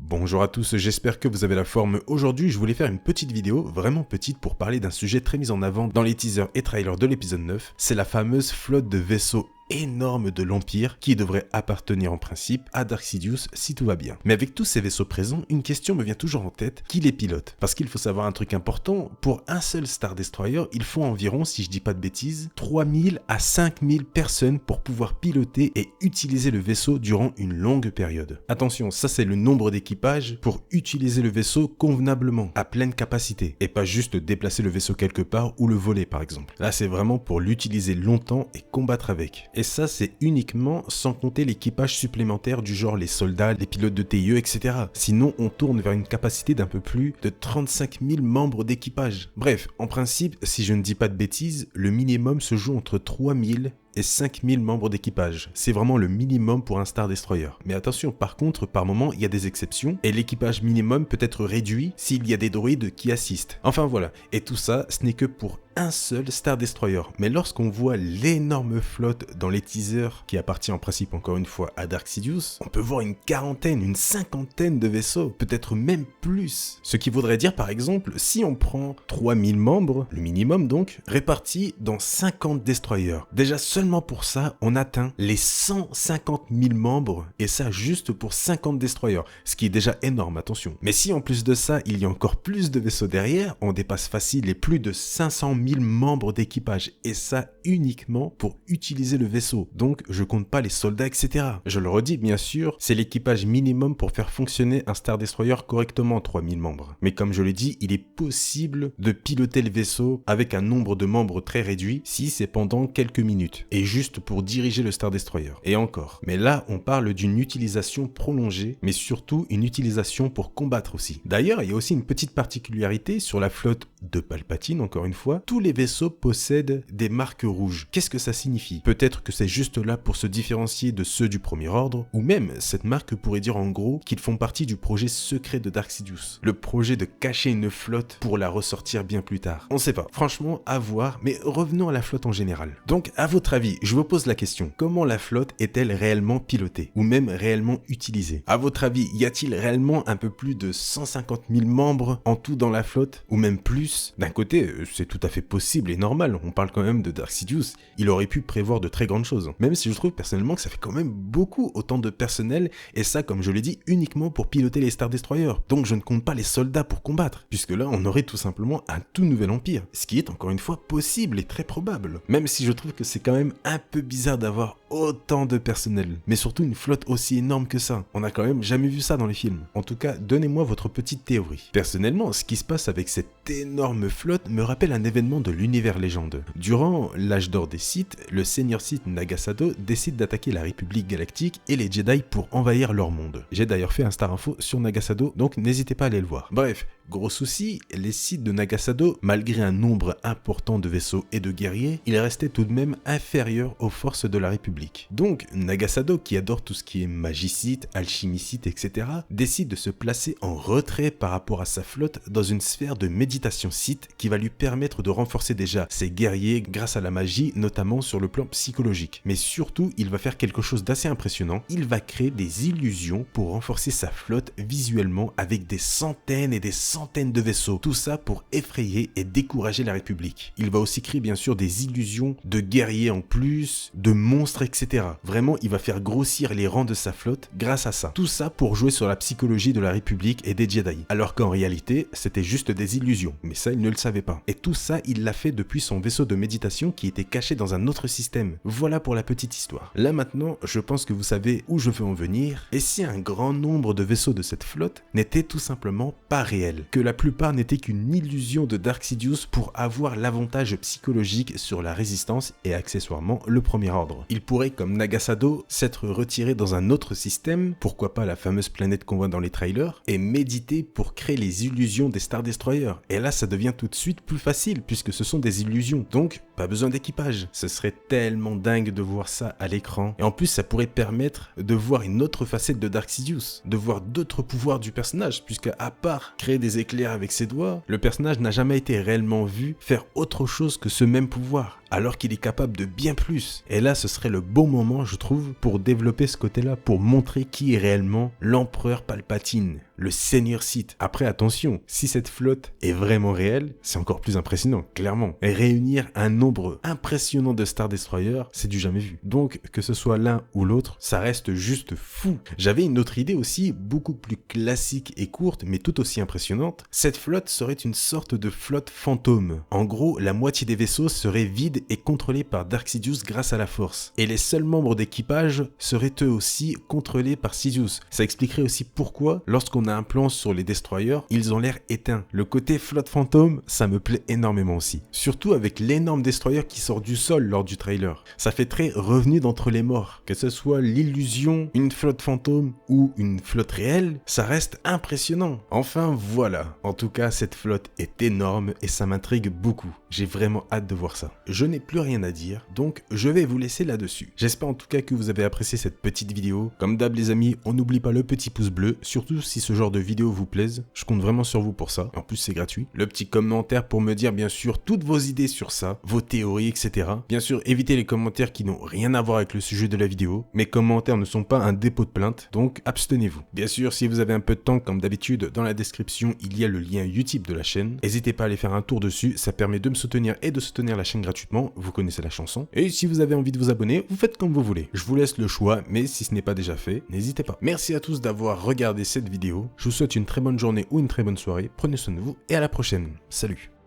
Bonjour à tous, j'espère que vous avez la forme. Aujourd'hui, je voulais faire une petite vidéo, vraiment petite, pour parler d'un sujet très mis en avant dans les teasers et trailers de l'épisode 9. C'est la fameuse flotte de vaisseaux énorme de l'Empire qui devrait appartenir en principe à Dark Sidious si tout va bien. Mais avec tous ces vaisseaux présents, une question me vient toujours en tête, qui les pilote? Parce qu'il faut savoir un truc important, pour un seul Star Destroyer, il faut environ, si je dis pas de bêtises, 3000 à 5000 personnes pour pouvoir piloter et utiliser le vaisseau durant une longue période. Attention, ça c'est le nombre d'équipages pour utiliser le vaisseau convenablement, à pleine capacité, et pas juste déplacer le vaisseau quelque part ou le voler par exemple. Là c'est vraiment pour l'utiliser longtemps et combattre avec. Et ça, c'est uniquement sans compter l'équipage supplémentaire du genre les soldats, les pilotes de TIE, etc. Sinon, on tourne vers une capacité d'un peu plus de 35 000 membres d'équipage. Bref, en principe, si je ne dis pas de bêtises, le minimum se joue entre 3000 et 5000 membres d'équipage. C'est vraiment le minimum pour un Star Destroyer. Mais attention, par contre, par moment, il y a des exceptions, et l'équipage minimum peut être réduit s'il y a des droïdes qui assistent. Enfin voilà, et tout ça, ce n'est que pour un seul Star Destroyer. Mais lorsqu'on voit l'énorme flotte dans les teasers, qui appartient en principe encore une fois à Dark Sidious, on peut voir une quarantaine, une cinquantaine de vaisseaux, peut-être même plus. Ce qui voudrait dire par exemple, si on prend 3000 membres, le minimum donc, répartis dans 50 destroyers. Déjà seulement pour ça, on atteint les 150 000 membres, et ça juste pour 50 destroyers, ce qui est déjà énorme, attention. Mais si en plus de ça, il y a encore plus de vaisseaux derrière, on dépasse facile les plus de 500 000 membres d'équipage, et ça uniquement pour utiliser le vaisseau. Donc je compte pas les soldats, etc. Je le redis, bien sûr, c'est l'équipage minimum pour faire fonctionner un Star Destroyer correctement, 3000 membres. Mais comme je l'ai dit, il est possible de piloter le vaisseau avec un nombre de membres très réduit si c'est pendant quelques minutes, et juste pour diriger le Star Destroyer. Et encore. Mais là, on parle d'une utilisation prolongée, mais surtout une utilisation pour combattre aussi. D'ailleurs, il y a aussi une petite particularité sur la flotte de Palpatine, encore une fois. Tous les vaisseaux possèdent des marques rouges. Qu'est-ce que ça signifie? Peut-être que c'est juste là pour se différencier de ceux du Premier Ordre, ou même cette marque pourrait dire en gros qu'ils font partie du projet secret de Dark Sidious. Le projet de cacher une flotte pour la ressortir bien plus tard. On sait pas. Franchement, à voir, mais revenons à la flotte en général. Donc, à votre avis, je vous pose la question, comment la flotte est-elle réellement pilotée, ou même réellement utilisée? À votre avis, y a-t-il réellement un peu plus de 150 000 membres en tout dans la flotte, ou même plus? D'un côté, c'est tout à fait possible et normal, on parle quand même de Dark Sidious, il aurait pu prévoir de très grandes choses. Même si je trouve personnellement que ça fait quand même beaucoup autant de personnel, et ça, comme je l'ai dit, uniquement pour piloter les Star Destroyers. Donc je ne compte pas les soldats pour combattre, puisque là on aurait tout simplement un tout nouvel empire, ce qui est encore une fois possible et très probable. Même si je trouve que c'est quand même un peu bizarre d'avoir autant de personnel, mais surtout une flotte aussi énorme que ça. On a quand même jamais vu ça dans les films. En tout cas, donnez-moi votre petite théorie. Personnellement, ce qui se passe avec cette énorme flotte me rappelle un événement de l'univers légende. Durant l'âge d'or des Sith, le seigneur Sith Nagasado décide d'attaquer la République Galactique et les Jedi pour envahir leur monde. J'ai d'ailleurs fait un Star Info sur Nagasado, donc n'hésitez pas à aller le voir. Bref, gros souci, les Sith de Nagasado, malgré un nombre important de vaisseaux et de guerriers, ils restaient tout de même inférieurs aux forces de la République. Donc, Nagasado, qui adore tout ce qui est magicite, alchimicite, etc., décide de se placer en retrait par rapport à sa flotte dans une sphère de méditation Sith qui va lui permettre de renforcer déjà ses guerriers grâce à la magie, notamment sur le plan psychologique. Mais surtout, il va faire quelque chose d'assez impressionnant, il va créer des illusions pour renforcer sa flotte visuellement avec des centaines et des centaines de vaisseaux. Tout ça pour effrayer et décourager la République. Il va aussi créer bien sûr des illusions de guerriers en plus, de monstres, etc. Vraiment, il va faire grossir les rangs de sa flotte grâce à ça. Tout ça pour jouer sur la psychologie de la République et des Jedi. Alors qu'en réalité, c'était juste des illusions. Mais ça, il ne le savait pas. Et tout ça, il l'a fait depuis son vaisseau de méditation qui était caché dans un autre système. Voilà pour la petite histoire. Là maintenant, je pense que vous savez où je veux en venir. Et si un grand nombre de vaisseaux de cette flotte n'étaient tout simplement pas réels, que la plupart n'étaient qu'une illusion de Dark Sidious pour avoir l'avantage psychologique sur la résistance et accessoirement le Premier Ordre. Il pourrait, comme Nagasado, s'être retiré dans un autre système, pourquoi pas la fameuse planète qu'on voit dans les trailers, et méditer pour créer les illusions des Star Destroyers. Et là, ça devient tout de suite plus facile, puisque ce sont des illusions. Donc, pas besoin d'équipage. Ce serait tellement dingue de voir ça à l'écran. Et en plus, ça pourrait permettre de voir une autre facette de Dark Sidious, de voir d'autres pouvoirs du personnage, puisque à part créer des éclairs avec ses doigts, le personnage n'a jamais été réellement vu faire autre chose que ce même pouvoir. alors qu'il est capable de bien plus. Et là, ce serait le bon moment, je trouve, pour développer ce côté-là, pour montrer qui est réellement l'empereur Palpatine, le seigneur Sith. Après, attention, si cette flotte est vraiment réelle, c'est encore plus impressionnant, clairement. Et réunir un nombre impressionnant de Star Destroyer, c'est du jamais vu. Donc, que ce soit l'un ou l'autre, ça reste juste fou. J'avais une autre idée aussi, beaucoup plus classique et courte, mais tout aussi impressionnante. Cette flotte serait une sorte de flotte fantôme. En gros, la moitié des vaisseaux seraient vides et contrôlés par Dark Sidious grâce à la force. Et les seuls membres d'équipage seraient eux aussi contrôlés par Sidious. Ça expliquerait aussi pourquoi, lorsqu'on a un plan sur les destroyers, ils ont l'air éteints. Le côté flotte fantôme, ça me plaît énormément aussi. Surtout avec l'énorme destroyer qui sort du sol lors du trailer. Ça fait très revenu d'entre les morts. Que ce soit l'illusion, une flotte fantôme ou une flotte réelle, ça reste impressionnant. Enfin voilà. En tout cas, cette flotte est énorme et ça m'intrigue beaucoup. J'ai vraiment hâte de voir ça. Je n'ai plus rien à dire, donc je vais vous laisser là-dessus. J'espère en tout cas que vous avez apprécié cette petite vidéo. Comme d'hab les amis, on n'oublie pas le petit pouce bleu, surtout si ce genre de vidéo vous plaise. Je compte vraiment sur vous pour ça. En plus c'est gratuit. Le petit commentaire pour me dire bien sûr toutes vos idées sur ça, vos théories, etc. Bien sûr, évitez les commentaires qui n'ont rien à voir avec le sujet de la vidéo. Mes commentaires ne sont pas un dépôt de plainte, donc abstenez-vous. Bien sûr, si vous avez un peu de temps, comme d'habitude, dans la description, il y a le lien Utip de la chaîne. N'hésitez pas à aller faire un tour dessus, ça permet de me soutenir et de soutenir la chaîne gratuitement, vous connaissez la chanson. Et si vous avez envie de vous abonner, vous faites comme vous voulez. Je vous laisse le choix, mais si ce n'est pas déjà fait, n'hésitez pas. Merci à tous d'avoir regardé cette vidéo. Je vous souhaite une très bonne journée ou une très bonne soirée. Prenez soin de vous et à la prochaine. Salut!